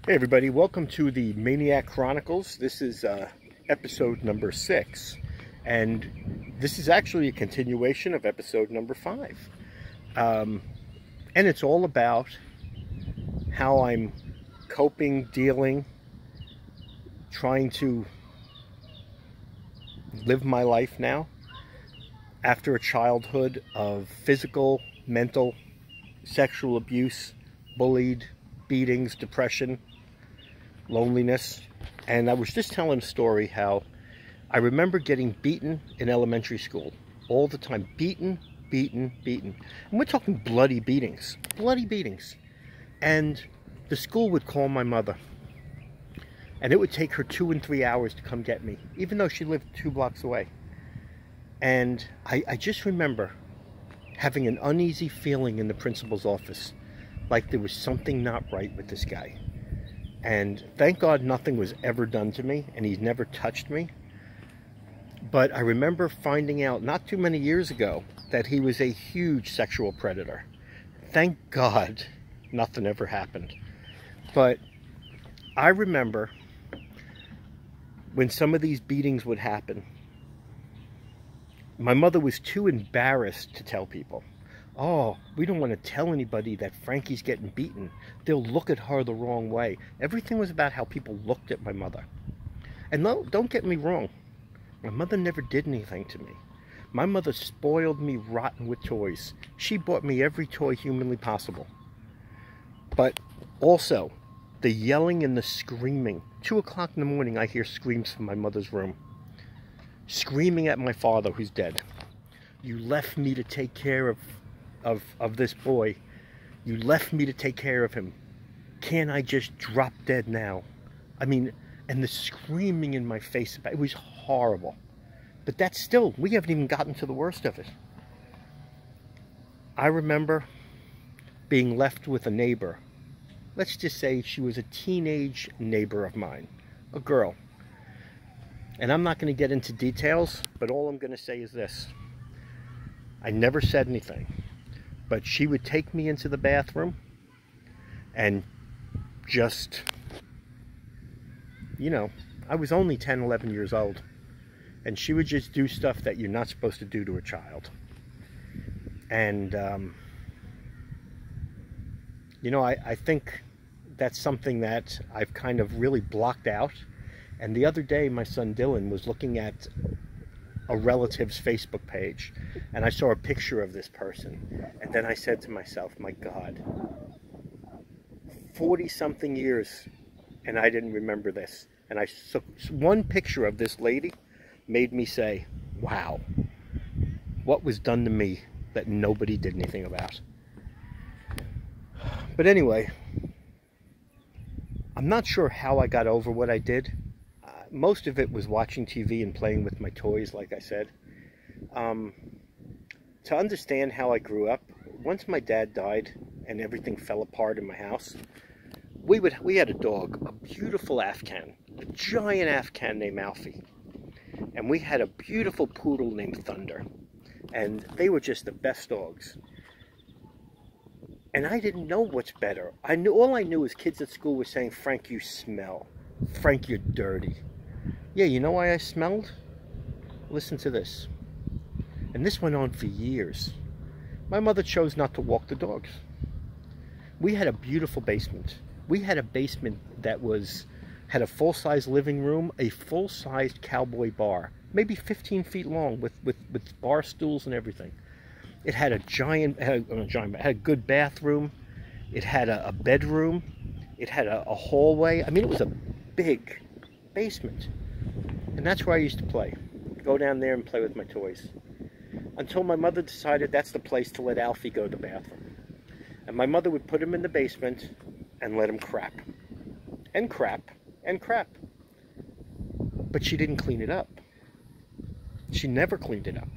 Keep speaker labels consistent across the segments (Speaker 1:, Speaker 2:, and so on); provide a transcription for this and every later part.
Speaker 1: Hey everybody, welcome to the Maniac Chronicles. This is episode number 6, and this is actually a continuation of episode number 5. And it's all about how I'm coping, dealing, trying to live my life now after a childhood of physical, mental, sexual abuse, bullied, beatings, depression, loneliness. And I was just telling a story how I remember getting beaten in elementary school all the time. Beaten. And we're talking bloody beatings. And the school would call my mother, and it would take her 2 and 3 hours to come get me, even though she lived 2 blocks away. And I just remember having an uneasy feeling in the principal's office, like there was something not right with this guy. And thank God nothing was ever done to me, and he's never touched me. But I remember finding out not too many years ago that he was a huge sexual predator. Thank God nothing ever happened. But I remember when some of these beatings would happen, my mother was too embarrassed to tell people. Oh, we don't want to tell anybody that Frankie's getting beaten. They'll look at her the wrong way. Everything was about how people looked at my mother. And no, don't get me wrong. My mother never did anything to me. My mother spoiled me rotten with toys. She bought me every toy humanly possible. But also, the yelling and the screaming. 2 o'clock in the morning, I hear screams from my mother's room. Screaming at my father, who's dead. You left me to take care of this boy. You left me to take care of him. Can't I just drop dead now? I mean, and the screaming in my face, it was horrible. But that's still, we haven't even gotten to the worst of it. I remember being left with a neighbor. Let's just say she was a teenage neighbor of mine, a girl. And I'm not going to get into details, but all I'm going to say is this. I never said anything. But she would take me into the bathroom and just, you know, I was only 10, 11 years old. And she would just do stuff that you're not supposed to do to a child. And, you know, I think that's something that I've kind of really blocked out. And the other day, my son Dylan was looking at a relative's Facebook page, and I saw a picture of this person, and then I said to myself, my God, 40-something years and I didn't remember this. And I saw one picture of this lady made me say, wow, what was done to me that nobody did anything about? But anyway, I'm not sure how I got over what I did. Most of it was watching TV and playing with my toys, like I said. To understand how I grew up, once my dad died and everything fell apart in my house, we had a dog, a beautiful Afghan, a giant Afghan named Alfie. And we had a beautiful poodle named Thunder. And they were just the best dogs. And I didn't know what's better. All I knew was kids at school were saying, Frank, you smell. Frank, you're dirty. Yeah, you know why I smelled? Listen to this. And this went on for years. My mother chose not to walk the dogs. We had a beautiful basement. We had a basement that had a full-size living room, a full-sized cowboy bar, maybe 15 feet long with bar stools and everything. It had it had a good bathroom. It had a bedroom. It had a hallway. I mean, it was a big basement. And that's where I used to play. Go down there and play with my toys. Until my mother decided that's the place to let Alfie go to the bathroom. And my mother would put him in the basement and let him crap. And crap. And crap. But she didn't clean it up. She never cleaned it up.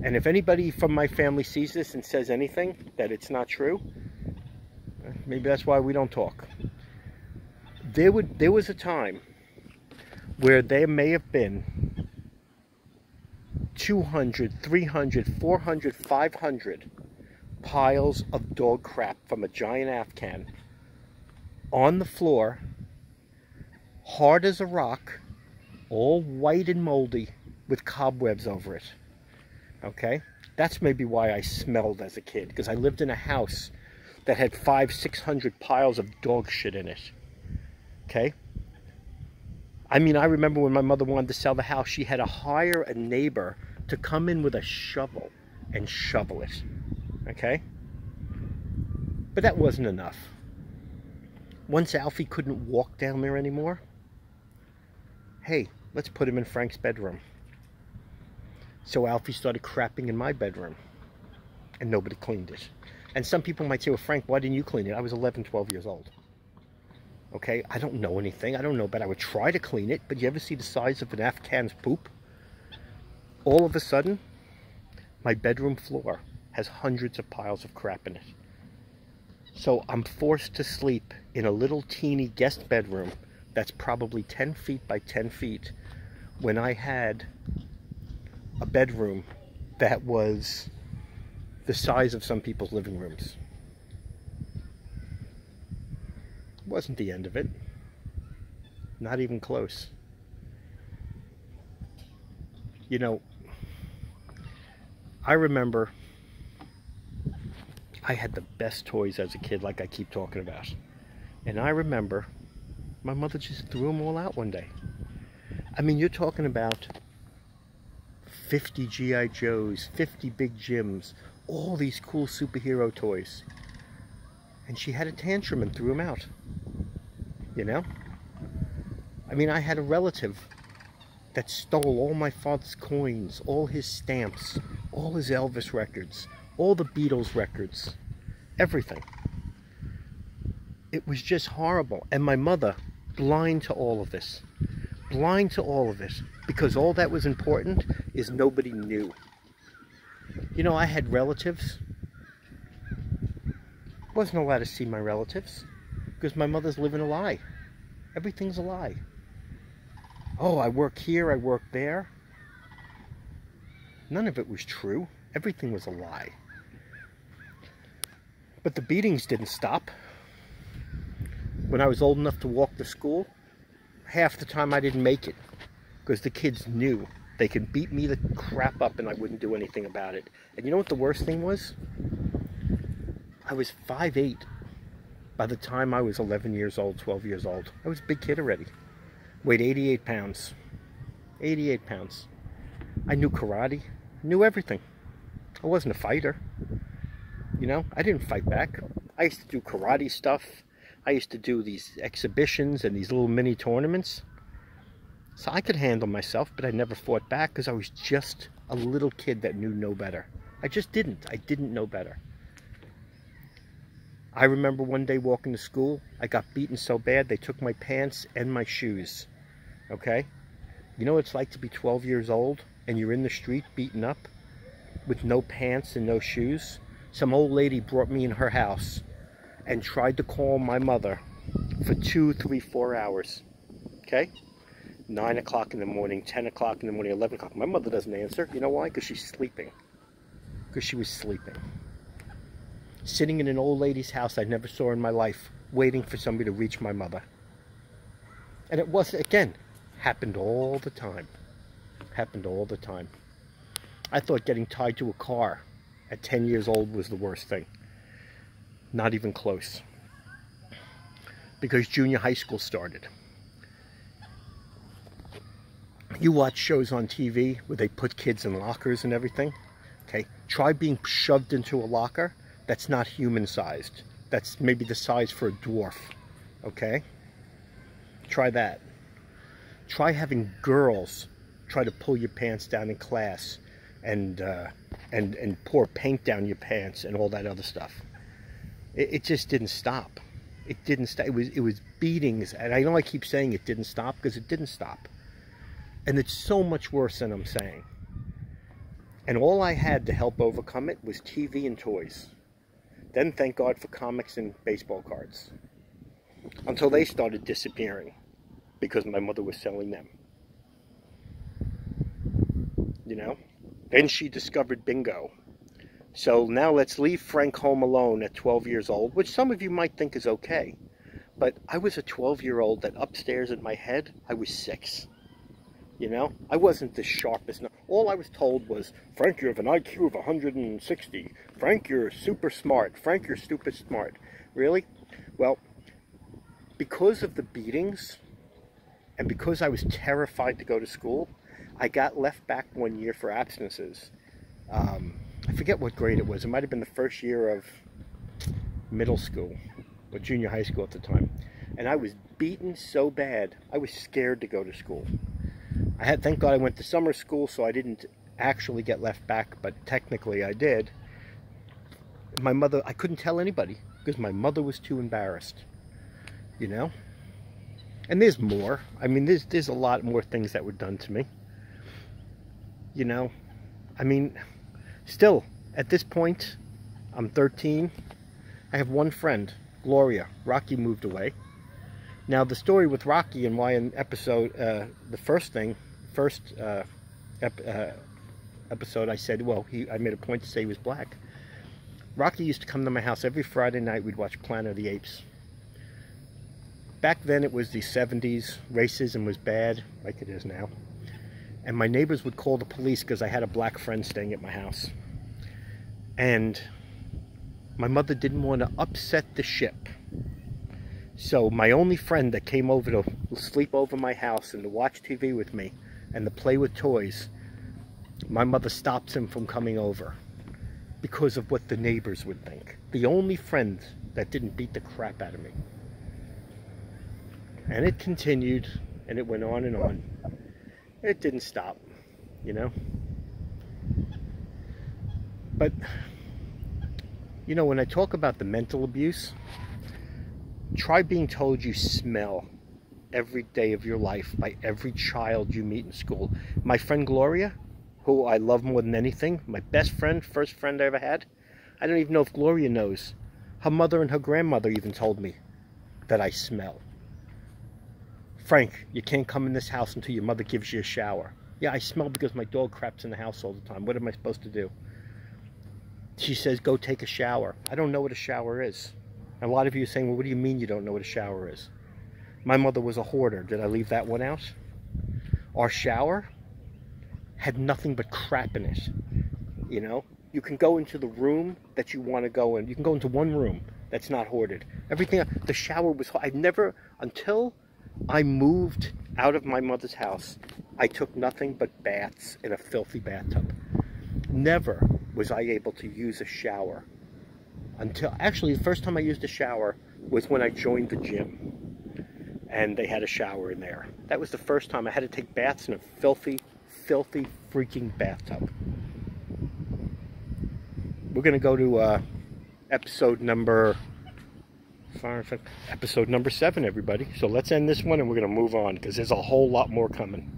Speaker 1: And if anybody from my family sees this and says anything that it's not true, maybe that's why we don't talk. There was a time where there may have been 200, 300, 400, 500 piles of dog crap from a giant Afghan on the floor, hard as a rock, all white and moldy with cobwebs over it. Okay? That's maybe why I smelled as a kid, because I lived in a house that had 500-600 piles of dog shit in it. Okay? I mean, I remember when my mother wanted to sell the house, she had to hire a neighbor to come in with a shovel and shovel it. Okay? But that wasn't enough. Once Alfie couldn't walk down there anymore, hey, let's put him in Frank's bedroom. So Alfie started crapping in my bedroom, and nobody cleaned it. And some people might say, well, Frank, why didn't you clean it? I was 11, 12 years old. Okay, I don't know anything. I don't know, but I would try to clean it. But you ever see the size of an Afghan's poop? All of a sudden, my bedroom floor has hundreds of piles of crap in it. So I'm forced to sleep in a little teeny guest bedroom that's probably 10 feet by 10 feet when I had a bedroom that was the size of some people's living rooms. Wasn't the end of it. Not even close. You know, I remember I had the best toys as a kid, like I keep talking about. And I remember my mother just threw them all out one day. I mean, you're talking about 50 G.I. Joes, 50 Big Jims, all these cool superhero toys. And she had a tantrum and threw them out. You know? I mean, I had a relative that stole all my father's coins, all his stamps, all his Elvis records, all the Beatles records, everything. It was just horrible. And my mother, blind to all of this. Blind to all of this. Because all that was important is nobody knew. You know, I had relatives. Wasn't allowed to see my relatives. Because my mother's living a lie. Everything's a lie. Oh, I work here, I work there. None of it was true. Everything was a lie. But the beatings didn't stop. When I was old enough to walk to school, half the time I didn't make it. Because the kids knew they could beat me the crap up and I wouldn't do anything about it. And you know what the worst thing was? I was 5'8". By the time I was 11 years old, 12 years old, I was a big kid already. Weighed 88 pounds. 88 pounds. I knew karate, knew everything. I wasn't a fighter. You know, I didn't fight back. I used to do karate stuff. I used to do these exhibitions and these little mini tournaments. So I could handle myself, but I never fought back because I was just a little kid that knew no better. I just didn't. I didn't know better. I remember one day walking to school, I got beaten so bad they took my pants and my shoes. Okay? You know what it's like to be 12 years old and you're in the street beaten up with no pants and no shoes? Some old lady brought me in her house and tried to call my mother for 2, 3, 4 hours. Okay? 9 o'clock in the morning, 10 o'clock in the morning, 11 o'clock. My mother doesn't answer. You know why? Because she's sleeping. Because she was sleeping. Sitting in an old lady's house I never saw in my life, waiting for somebody to reach my mother. And it was, again, happened all the time. Happened all the time. I thought getting tied to a car at 10 years old was the worst thing. Not even close. Because junior high school started. You watch shows on TV where they put kids in lockers and everything. Okay, try being shoved into a locker that's not human-sized. That's maybe the size for a dwarf. Okay? Try that. Try having girls try to pull your pants down in class and pour paint down your pants and all that other stuff. It just didn't stop. It didn't stop. It was beatings, and I know I keep saying it didn't stop because it didn't stop. And it's so much worse than I'm saying. And all I had to help overcome it was TV and toys. Then thank God for comics and baseball cards. Until they started disappearing because my mother was selling them. You know? Then she discovered bingo. So now let's leave Frank home alone at 12 years old, which some of you might think is okay. But I was a 12-year-old that upstairs in my head, I was 6. You know, I wasn't the sharpest. All I was told was, Frank, you have an IQ of 160. Frank, you're super smart. Frank, you're stupid smart. Really? Well, because of the beatings, and because I was terrified to go to school, I got left back 1 year for absences. I forget what grade it was. It might have been the first year of middle school, or junior high school at the time. And I was beaten so bad, I was scared to go to school. Thank God I went to summer school, so I didn't actually get left back, but technically I did. My mother, I couldn't tell anybody, because my mother was too embarrassed, you know? And there's more. I mean, there's a lot more things that were done to me. You know? I mean, still, at this point, I'm 13. I have one friend, Gloria. Rocky moved away. Now, the story with Rocky and why in episode, the first episode I said, well, I made a point to say he was black. Rocky used to come to my house every Friday night. We'd watch Planet of the Apes. Back then it was the 70s. Racism was bad, like it is now. And my neighbors would call the police because I had a black friend staying at my house. And my mother didn't want to upset the ship. So my only friend that came over to sleep over my house and to watch TV with me and to play with toys, my mother stops him from coming over because of what the neighbors would think. The only friend that didn't beat the crap out of me. And it continued, and it went on and on. It didn't stop, you know? But, you know, when I talk about the mental abuse, try being told you smell every day of your life by every child you meet in school. My friend Gloria, who I love more than anything, my best friend, first friend I ever had, I don't even know if Gloria knows. Her mother and her grandmother even told me that I smell. Frank, you can't come in this house until your mother gives you a shower. Yeah, I smell because my dog craps in the house all the time. What am I supposed to do? She says, go take a shower. I don't know what a shower is. And a lot of you are saying, well, what do you mean you don't know what a shower is? My mother was a hoarder. Did I leave that one out? Our shower had nothing but crap in it. You know? You can go into the room that you want to go in. You can go into one room that's not hoarded. Everything, the shower was, I never, until I moved out of my mother's house, I took nothing but baths in a filthy bathtub. Never was I able to use a shower until, actually the first time I used a shower was when I joined the gym and they had a shower in there. That was the first time I had to take baths in a filthy, filthy freaking bathtub. We're gonna go to episode number 7, everybody. So let's end this one and we're gonna move on because there's a whole lot more coming.